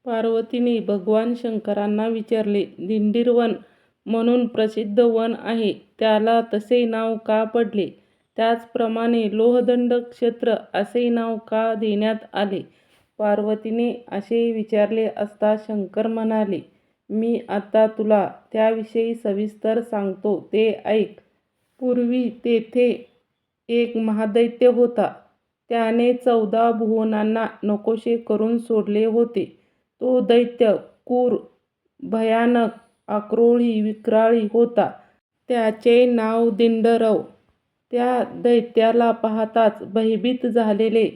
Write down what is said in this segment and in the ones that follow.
पार्वतीने भगवान शंकरांना विचारले, दिंडीरवन म्हणून प्रसिद्ध वन आहे, त्याला तसे नाव का पडले? त्याचप्रमाणे लोहदंड क्षेत्र असे नाव का देण्यात आले? पार्वतीने असे विचारले असता शंकर म्हणाले, मी आता तुला त्याविषयी सविस्तर सांगतो, ते ऐक. पूर्वी तेथे एक महादैत्य होता. त्याने 14 भुवनांना नकोशे करून सोडले होते. तो दैत्य क्रूर, भयानक, आक्रोळी, विक्राळी होता. त्याचे नाव दिंडरव. त्या दैत्याला पाहताच भयभीत झालेले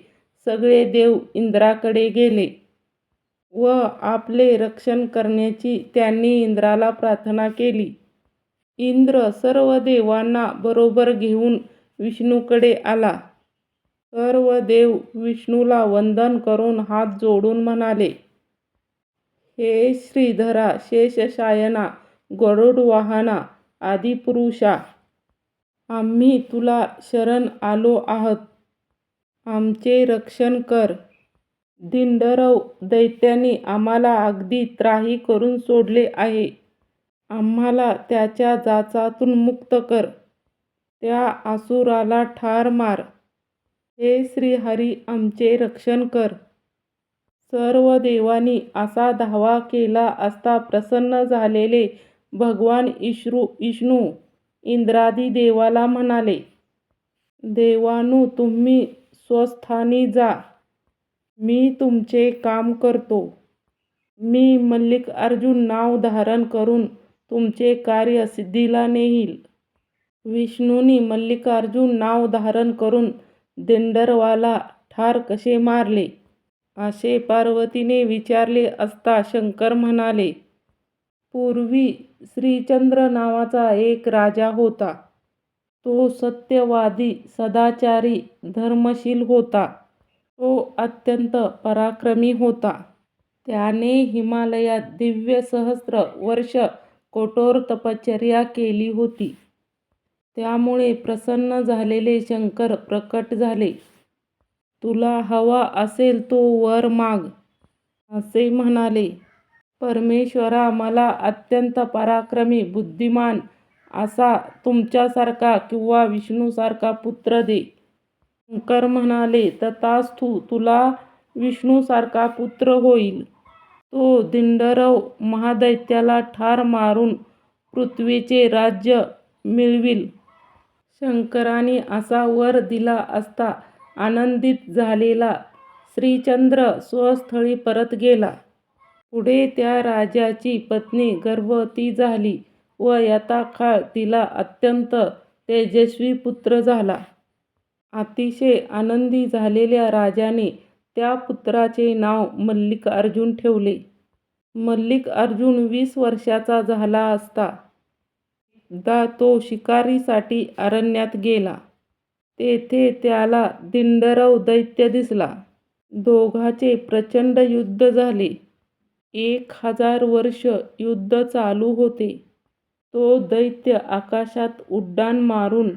सगळे देव इंद्राकडे गेले व आपले रक्षण करण्याची त्यांनी इंद्राला प्रार्थना केली. इंद्र सर्व देवांना बरोबर घेऊन विष्णूकडे आला. सर्व देव विष्णूला वंदन करून हात जोडून म्हणाले, हे श्रीधरा, शेषशायना, गरुडवाहना, आदिपुरुषा, आम्ही तुला शरण आलो आहोत. आमचे रक्षण कर. दिंडरव दैत्याने आम्हाला अगदी त्राही करून सोडले आहे. आम्हाला त्याच्या जाचातून मुक्त कर. त्या असुराला ठार मार. हे श्रीहरी, आमचे रक्षण कर. सर्व देवांनी असा धावा केला असता प्रसन्न झालेले भगवान विष्णू इंद्रादी देवाला म्हणाले, देवांनो, तुम्ही स्वस्थानी जा. मी तुमचे काम करतो. मी मल्लिकार्जुन नाव धारण करून तुमचे कार्य सिद्धीला नेईल. विष्णूंनी मल्लिकार्जुन नाव धारण करून दिंडरवाला ठार कसे मारले, असे पार्वतीने विचारले असता शंकर म्हणाले, पूर्वी श्रीचंद्र नावाचा एक राजा होता. तो सत्यवादी, सदाचारी, धर्मशील होता. तो अत्यंत पराक्रमी होता. त्याने हिमालयात दिव्य सहस्त्र वर्ष कठोर तपश्चर्या केली होती. त्यामुळे प्रसन्न झालेले शंकर प्रकट झाले. तुला हवा असेल तो वर माग, असे म्हणाले. परमेश्वरा, मला अत्यंत पराक्रमी, बुद्धिमान असा तुमच्यासारखा किंवा विष्णूसारखा पुत्र दे. शंकर म्हणाले, तथास्तु, तुला विष्णूसारखा पुत्र होईल. तो दिंडरव महादैत्याला ठार मारून पृथ्वीचे राज्य मिळवील. शंकराने असा वर दिला असता आनंदित झालेला श्रीचंद्र स्वस्थळी परत गेला. पुढे त्या राजाची पत्नी गर्भवती झाली व यथाकाळ तिला अत्यंत तेजस्वी पुत्र झाला. अतिशय आनंदी झालेल्या राजाने त्या पुत्राचे नाव मल्लिकार्जुन ठेवले. मल्लिकार्जुन 20 वर्षाचा झाला असता एकदा तो शिकारीसाठी अरण्यात गेला. तेथे त्याला दिंडरव दैत्य दिसला. दोघांचे प्रचंड युद्ध झाले. 1000 वर्ष युद्ध चालू होते. तो दैत्य आकाशात उड्डाण मारून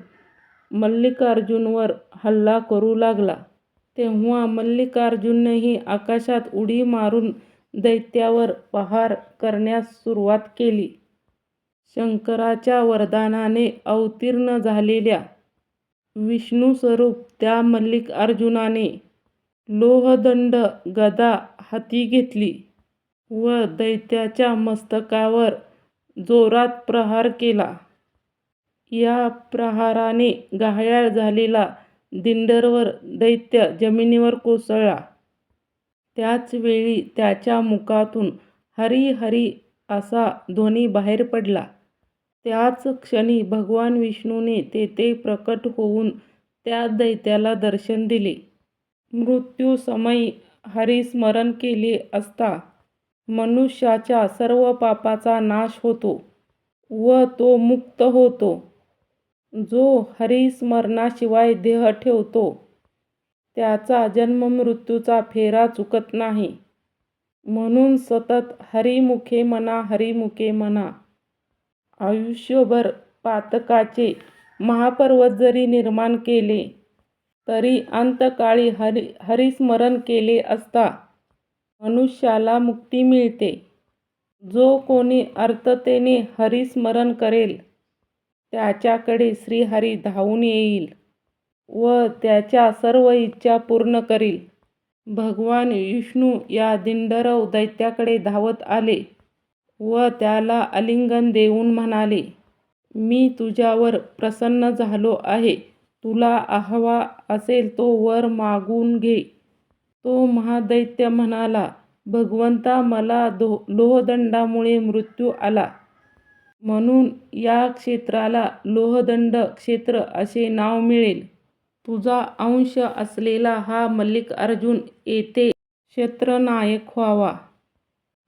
मल्लिकार्जुनवर हल्ला करू लागला. तेव्हा मल्लिकार्जुननेही आकाशात उडी मारून दैत्यावर प्रहार करण्यास सुरुवात केली. शंकराच्या वरदानाने अवतीर्ण झालेल्या विष्णुस्वरूप त्या मल्लिकार्जुनाने लोहदंड गदा हाती घेतली व दैत्याच्या मस्तकावर जोरात प्रहार केला. या प्रहाराने घायाळ झालेला दिंडरव दैत्य जमिनीवर कोसळला. त्याच वेळी त्याच्या मुखातून हरी हरी असा ध्वनी बाहेर पडला. त्याच क्षणी भगवान विष्णूने तेथे प्रकट होऊन त्या दैत्याला दर्शन दिले. मृत्यूसमयी हरिस्मरण केले असता मनुष्याच्या सर्व पापाचा नाश होतो व तो मुक्त होतो. जो हरिस्मरणाशिवाय देह ठेवतो त्याचा जन्ममृत्यूचा फेरा चुकत नाही. म्हणून सतत हरिमुखे म्हणा, हरिमुखे म्हणा. आयुष्यभर पातकाचे महापर्वत जरी निर्माण केले तरी अंतकाळी हरिस्मरण केले असता मनुष्याला मुक्ती मिळते. जो कोणी आर्ततेने हरिस्मरण करेल त्याच्याकडे श्रीहरी धावून येईल व त्याच्या सर्व इच्छा पूर्ण करील. भगवान विष्णू या दिंडरव दैत्याकडे धावत आले व त्याला आलिंगन देऊन म्हणाले, मी तुझ्यावर प्रसन्न झालो आहे. तुला हवा असेल तो वर मागून घे. तो महादैत्य म्हणाला, भगवंता, मला लोहदंडामुळे मृत्यू आला, म्हणून या क्षेत्राला लोहदंड क्षेत्र असे नाव मिळेल. तुझा अंश असलेला हा मल्लिकार्जुन येथे क्षेत्रनायक व्हावा.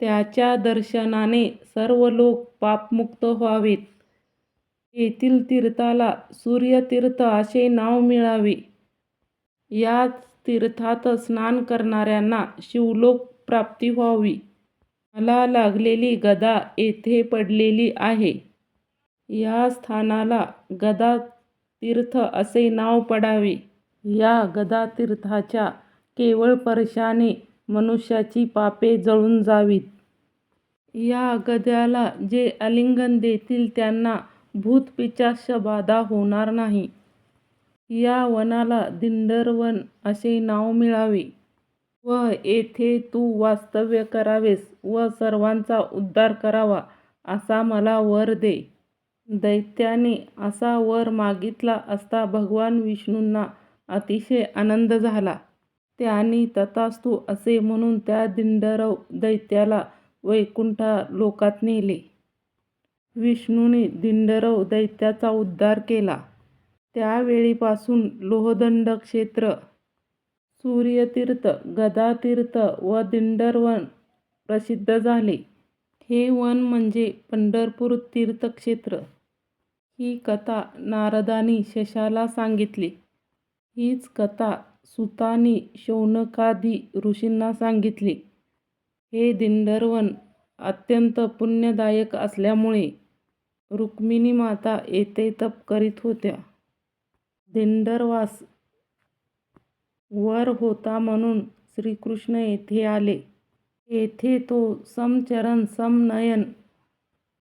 त्याच्या दर्शनाने सर्व लोक पापमुक्त व्हावेत. येथील तीर्थाला सूर्यतीर्थ असे नाव मिळावे. याच तीर्थात स्नान करणाऱ्यांना शिवलोक प्राप्ती व्हावी. मला लागलेली गदा येथे पडलेली आहे. या स्थानाला गदातीर्थ असे नाव पडावे. या गदातीर्थाच्या केवळ स्पर्शाने मनुष्याची पापे जळून जावीत. या गद्याला जे आलिंगन देतील त्यांना भूतपिशाच बाधा होणार नाही. या वनाला दिंडरवन असे नाव मिळावे व येथे तू वास्तव्य करावेस व सर्वांचा उद्धार करावा असा मला वर दे. दैत्याने असा वर मागितला असता भगवान विष्णूंना अतिशय आनंद झाला. त्यांनी तथास्तु असे म्हणून त्या दिंडरव दैत्याला वैकुंठ लोकात नेले. विष्णूने दिंडरव दैत्याचा उद्धार केला. त्यावेळीपासून लोहदंड क्षेत्र, सूर्यतीर्थ, गदातीर्थ व दिंडरवन प्रसिद्ध झाले. हे वन म्हणजे पंढरपूर तीर्थक्षेत्र. ही कथा नारदांनी शशाला सांगितली. हीच कथा सुतांनी शौनकादी ऋषींना सांगितली. हे दिंडरवन अत्यंत पुण्यदायक असल्यामुळे रुक्मिणी माता येथे तप करीत होत्या. दिंडरवास वर होता म्हणून श्रीकृष्ण येथे आले. येथे तो समचरण समनयन